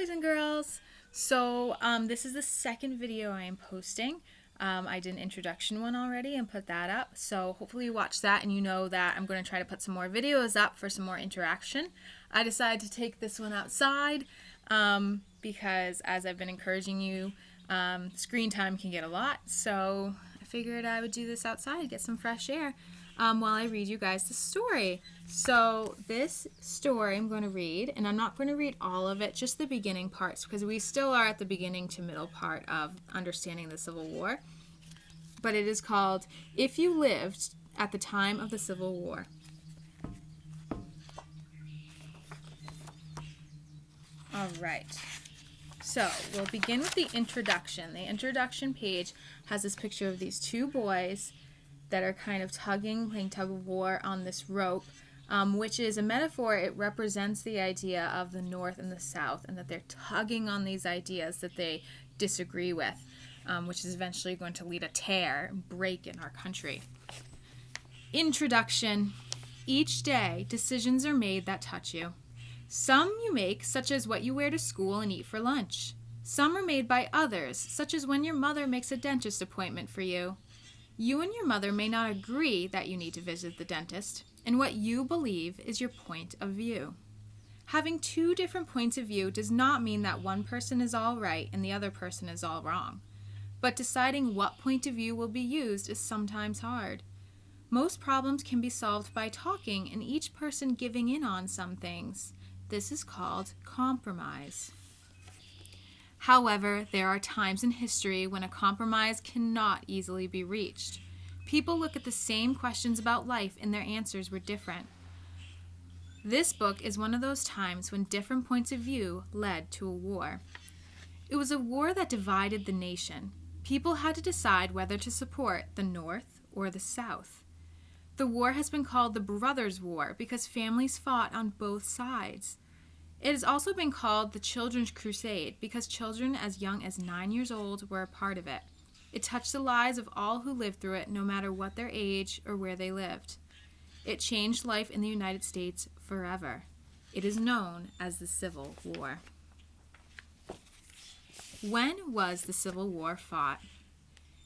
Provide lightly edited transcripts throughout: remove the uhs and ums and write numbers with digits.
boys and girls. So this is the second video I am posting. I did an introduction one already and put that up. So hopefully you watch that and you know that I'm going to try to put some more videos up for some more interaction. I decided to take this one outside because as I've been encouraging you, screen time can get a lot. So I figured I would do this outside, get some fresh air while I read you guys the story. So this story I'm going to read, and I'm not going to read all of it, just the beginning parts, because we still are at the beginning to middle part of understanding the Civil War. But it is called If You Lived at the Time of the Civil War. All right. So we'll begin with the introduction. The introduction page has this picture of these two boys that are kind of playing tug of war on this rope, which is a metaphor. It represents the idea of the North and the South, and that they're tugging on these ideas that they disagree with, which is eventually going to lead a tear and break in our country. Introduction. Each day, decisions are made that touch you. Some you make, such as what you wear to school and eat for lunch. Some are made by others, such as when your mother makes a dentist appointment for you. You and your mother may not agree that you need to visit the dentist, and what you believe is your point of view. Having two different points of view does not mean that one person is all right and the other person is all wrong. But deciding what point of view will be used is sometimes hard. Most problems can be solved by talking and each person giving in on some things. This is called compromise. However, there are times in history when a compromise cannot easily be reached. People look at the same questions about life and their answers were different. This book is one of those times when different points of view led to a war. It was a war that divided the nation. People had to decide whether to support the North or the South. The war has been called the Brothers' War because families fought on both sides. It has also been called the Children's Crusade because children as young as 9 years old were a part of it. It touched the lives of all who lived through it, no matter what their age or where they lived. It changed life in the United States forever. It is known as the Civil War. When was the Civil War fought?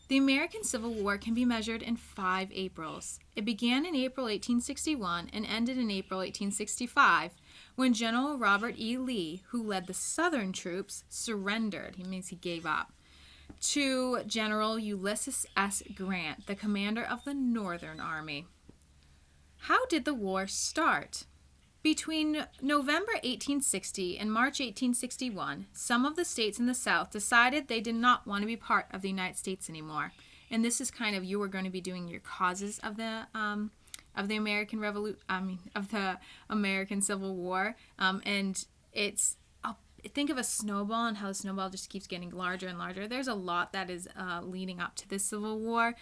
The American Civil War can be measured in 5 Aprils. It began in April 1861 and ended in April 1865 when General Robert E. Lee, who led the Southern troops, surrendered. He means he gave up to General Ulysses S. Grant, the commander of the Northern Army. How did the war start? Between November 1860 and March 1861, some of the states in the South decided they did not want to be part of the United States anymore. And this is kind of, you are going to be doing your causes of the American of the American Civil War. And it's, think of a snowball and how the snowball just keeps getting larger and larger. There's a lot that is leading up to this Civil War.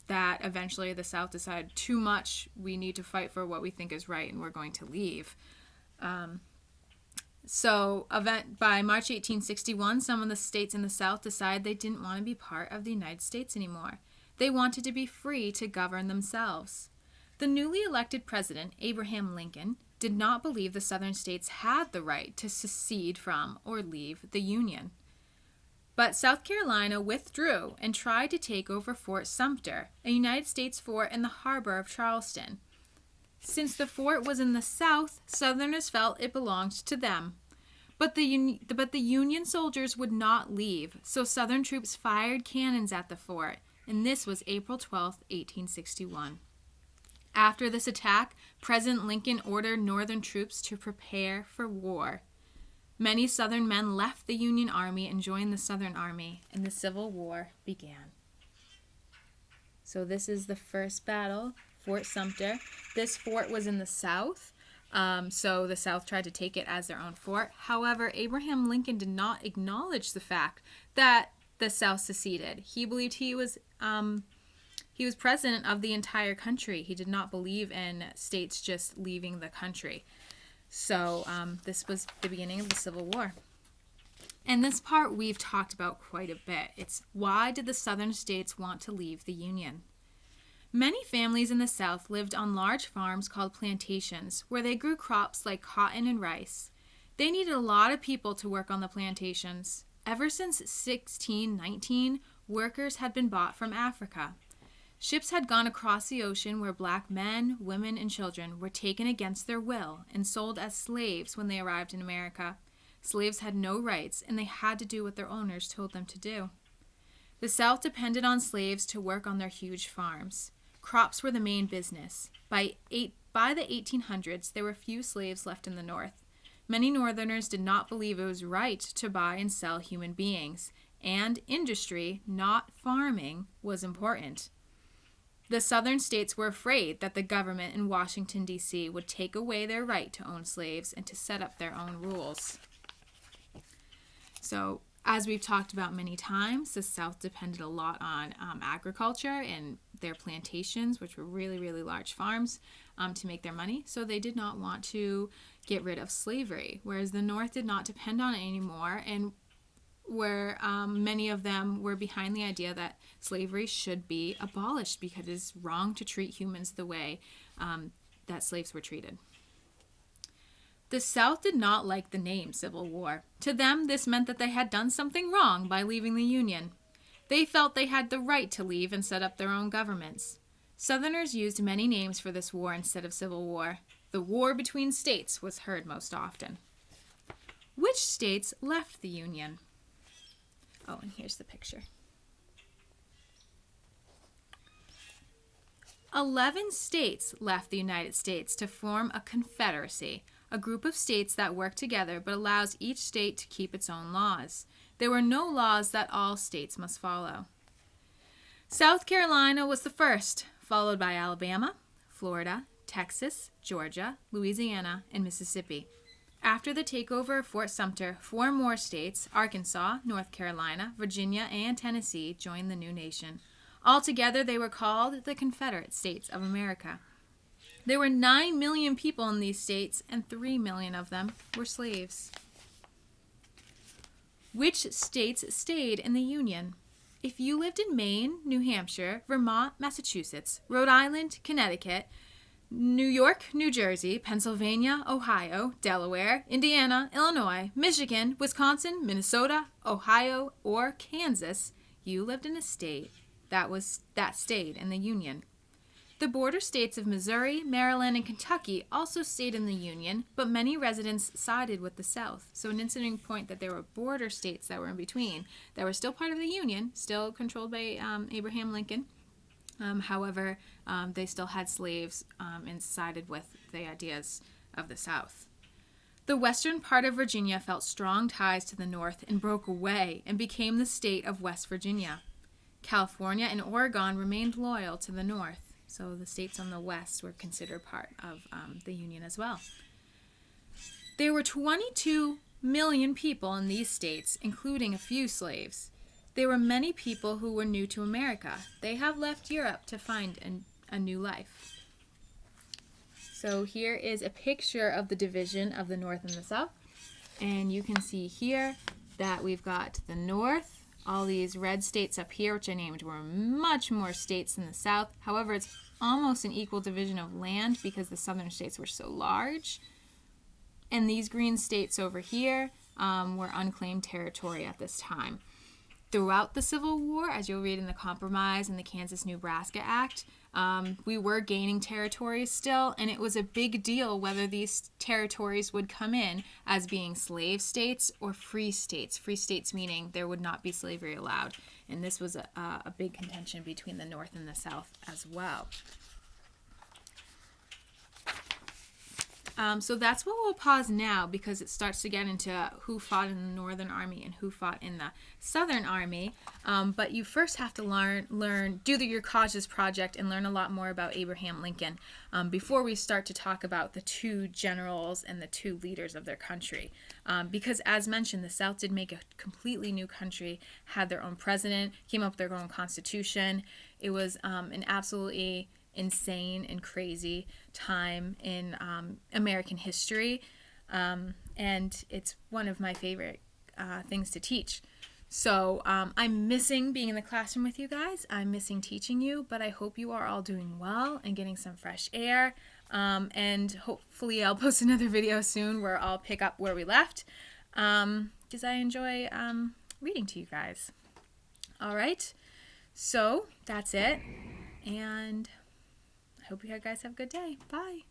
That eventually the South decided too much, we need to fight for what we think is right, and we're going to leave. By March 1861, some of the states in the South decided they didn't want to be part of the United States anymore. They wanted to be free to govern themselves. The newly elected president, Abraham Lincoln, did not believe the Southern states had the right to secede from or leave the Union. But South Carolina withdrew and tried to take over Fort Sumter, a United States fort in the harbor of Charleston. Since the fort was in the South, Southerners felt it belonged to them. But the Union soldiers would not leave, so Southern troops fired cannons at the fort, and this was April 12, 1861. After this attack, President Lincoln ordered Northern troops to prepare for war. Many Southern men left the Union Army and joined the Southern Army, and the Civil War began. So this is the first battle, Fort Sumter. This fort was in the South, so the South tried to take it as their own fort. However, Abraham Lincoln did not acknowledge the fact that the South seceded. He believed he was president of the entire country. He did not believe in states just leaving the country. So this was the beginning of the Civil War. And this part we've talked about quite a bit. It's why did the Southern states want to leave the Union? Many families in the South lived on large farms called plantations, where they grew crops like cotton and rice. They needed a lot of people to work on the plantations. Ever since 1619, workers had been bought from Africa. Ships had gone across the ocean where black men, women, and children were taken against their will and sold as slaves when they arrived in America. Slaves had no rights, and they had to do what their owners told them to do. The South depended on slaves to work on their huge farms. Crops were the main business. By the 1800s, there were few slaves left in the North. Many Northerners did not believe it was right to buy and sell human beings, and industry, not farming, was important. The Southern states were afraid that the government in Washington, D.C. would take away their right to own slaves and to set up their own rules. So, as we've talked about many times, the South depended a lot on agriculture and their plantations, which were really, really large farms, to make their money. So they did not want to get rid of slavery, whereas the North did not depend on it anymore, and where many of them were behind the idea that slavery should be abolished because it's wrong to treat humans the way that slaves were treated. The South did not like the name Civil War. To them, this meant that they had done something wrong by leaving the Union. They felt they had the right to leave and set up their own governments. Southerners used many names for this war instead of Civil War. The war between states was heard most often. Which states left the Union? Oh, and here's the picture. 11 states left the United States to form a confederacy, a group of states that work together but allows each state to keep its own laws. There were no laws that all states must follow. South Carolina was the first, followed by Alabama, Florida, Texas, Georgia, Louisiana, and Mississippi. After the takeover of Fort Sumter, 4 more states, Arkansas, North Carolina, Virginia, and Tennessee, joined the new nation. Altogether, they were called the Confederate States of America. There were 9 million people in these states, and 3 million of them were slaves. Which states stayed in the Union? If you lived in Maine, New Hampshire, Vermont, Massachusetts, Rhode Island, Connecticut, New York, New Jersey, Pennsylvania, Ohio, Delaware, Indiana, Illinois, Michigan, Wisconsin, Minnesota, Ohio, or Kansas, you lived in a state that stayed in the Union. The border states of Missouri, Maryland, and Kentucky also stayed in the Union, but many residents sided with the South. So an interesting point that there were border states that were in between that were still part of the Union, still controlled by Abraham Lincoln. However, they still had slaves and sided with the ideas of the South. The western part of Virginia felt strong ties to the North and broke away and became the state of West Virginia. California and Oregon remained loyal to the North. So the states on the west were considered part of the Union as well. There were 22 million people in these states, including a few slaves. There were many people who were new to America. They have left Europe to find a new life. So here is a picture of the division of the North and the South. And you can see here that we've got the North. All these red states up here, which I named, were much more states than the South. However, it's almost an equal division of land because the southern states were so large. And these green states over here were unclaimed territory at this time. Throughout the Civil War, as you'll read in the Compromise and the Kansas-Nebraska Act, we were gaining territories still, and it was a big deal whether these territories would come in as being slave states or free states. Free states meaning there would not be slavery allowed. And this was a big contention between the North and the South as well. So that's where we'll pause now because it starts to get into who fought in the Northern Army and who fought in the Southern Army. But you first have to do your causes project and learn a lot more about Abraham Lincoln before we start to talk about the 2 generals and the 2 leaders of their country. Because as mentioned, the South did make a completely new country, had their own president, came up with their own constitution. It was an absolutely insane and crazy time in American history, and it's one of my favorite things to teach. So I'm missing being in the classroom with you guys. I'm missing teaching you, but I hope you are all doing well and getting some fresh air. And hopefully I'll post another video soon where I'll pick up where we left, because I enjoy reading to you guys. All right, so that's it, and I hope you guys have a good day. Bye.